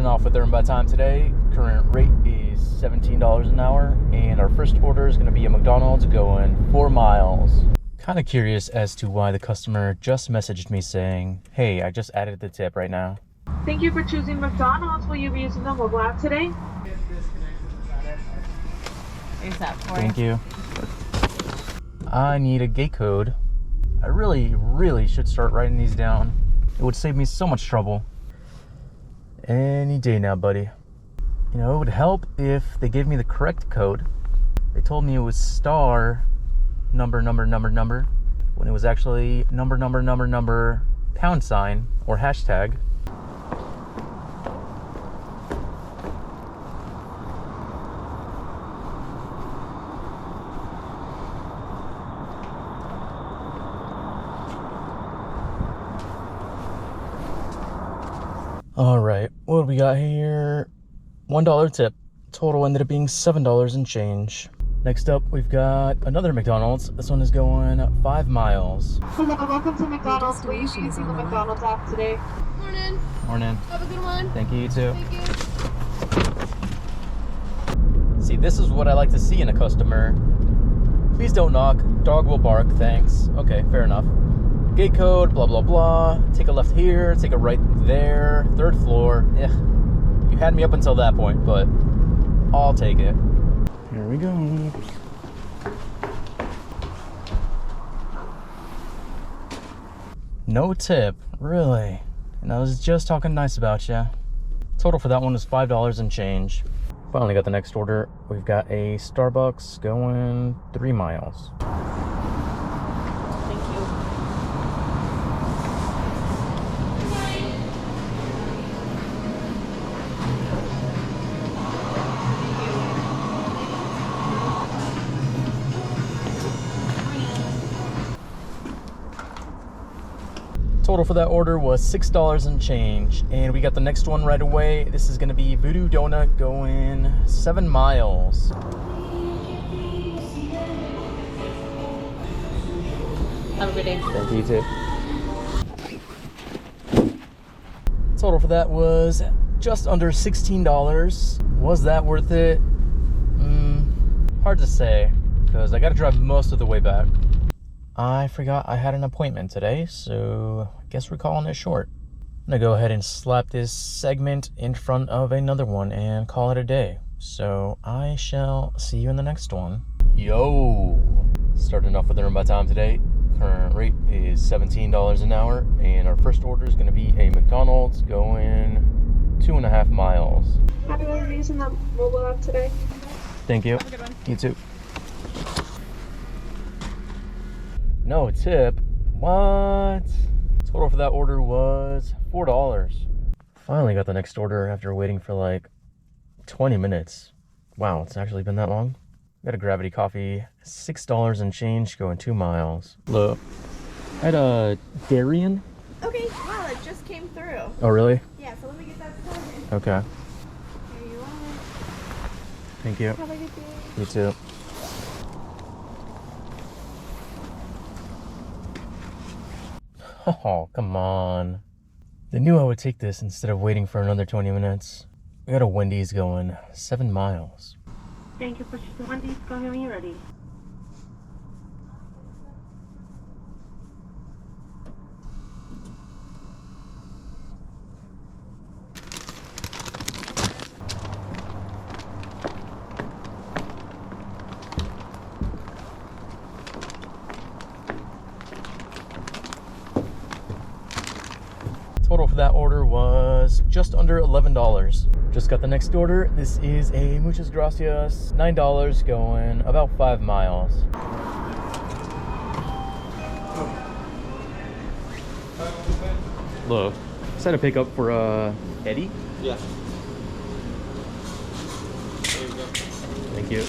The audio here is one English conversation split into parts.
off with Earn by Time today. Current rate is $17 an hour, and our first order is going to be a McDonald's going 4 miles. Kind of curious as to why the customer just messaged me saying, hey, I just added the tip right now. Thank you for choosing McDonald's. Will you be using the mobile app today? Thank you. I need a gate code. I really should start writing these down. It would save me so much trouble. Any day now, buddy. You know, it would help if they gave me the correct code. They told me it was star number when it was actually number pound sign or hashtag. All right, what do we got here? $1 tip. Total ended up being $7 and change. Next up, we've got another McDonald's. This one is going 5 miles. Hello, welcome to McDonald's. Will you be using the McDonald's app today? Morning. Morning. Have a good one. Thank you, you too. Thank you. See, this is what I like to see in a customer. Please don't knock. Dog will bark. Thanks. Okay, fair enough. Gate code, blah, blah, blah. Take a left here, take a right there. 3rd floor. Yeah. You had me up until that point, but I'll take it. Here we go. No tip, really? And I was just talking nice about you. Total for that one is $5 and change. Finally got the next order. We've got a Starbucks going 3 miles. Thank you. Total for that order was $6 and change, and we got the next one right away. This is going to be Voodoo Donut going 7 miles. Have a good day. Thank you too. Total for that was just under $16. Was that worth it? Hard to say, because I got to drive most of the way back. I forgot I had an appointment today, so I guess we're calling it short. I'm gonna go ahead and slap this segment in front of another one and call it a day. So I shall see you in the next one. Yo! Starting off with Earn by Time today. Current rate is $17 an hour, and our first order is gonna be a McDonald's going 2.5 miles. Happy to be using the mobile app today. Thank you. Have a good one. You too. No tip? What? Total for that order was $4. Finally got the next order after waiting for like 20 minutes. Wow, it's actually been that long. Got a gravity coffee, $6 and change going 2 miles. Look, I had a Darien. Okay, wow, it just came through. Oh, really? Yeah, so let me get that started. Okay. Here you are. Thank you. Have a good day. You too. Oh, come on. They knew I would take this instead of waiting for another 20 minutes. We got a Wendy's going 7 miles. Thank you for choosing Wendy's. Go ahead when you're ready. Total for that order was just under $11. Just got the next order. This is a Muchas Gracias, $9 going about 5 miles. Look, set a pickup for Eddie? Yeah. There you go. Thank you.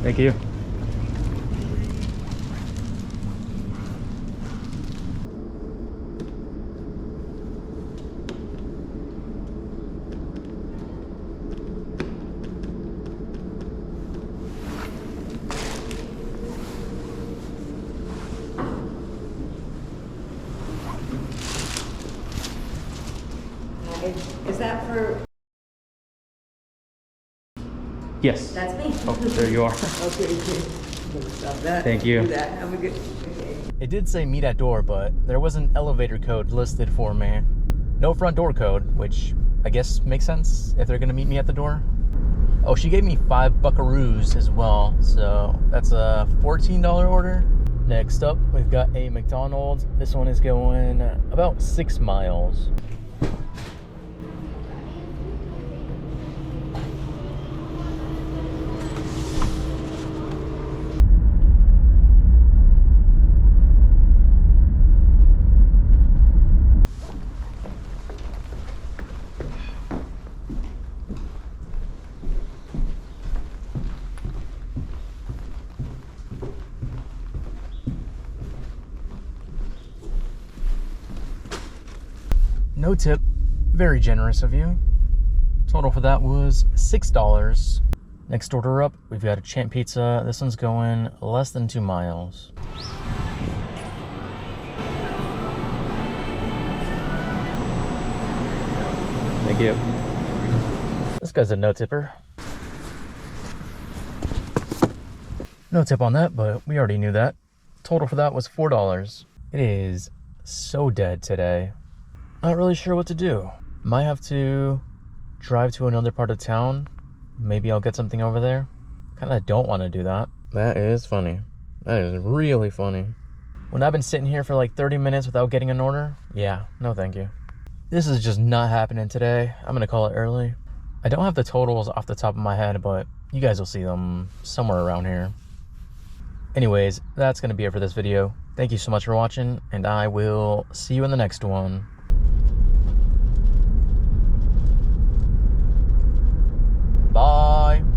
Thank you. Is that for? Yes. That's me. Oh, there you are. Okay, good. Stop that. Thank you. Do that. Have a good. Okay. It did say meet at door, but there was an elevator code listed for me. No front door code, which I guess makes sense if they're gonna meet me at the door. Oh, she gave me 5 buckaroos as well, so that's a $14 order. Next up, we've got a McDonald's. This one is going about 6 miles. No tip, very generous of you. Total for that was $6. Next order up, we've got a Champ Pizza. This one's going less than 2 miles. Thank you. This guy's a no tipper. No tip on that, but we already knew that. Total for that was $4. It is so dead today. Not really sure what to do. Might have to drive to another part of town. Maybe I'll get something over there. Kind of don't want to do that. That is funny. That is really funny. When I've been sitting here for like 30 minutes without getting an order, yeah, no thank you. This is just not happening today. I'm gonna call it early. I don't have the totals off the top of my head, but you guys will see them somewhere around here. Anyways, that's gonna be it for this video. Thank you so much for watching, and I will see you in the next one.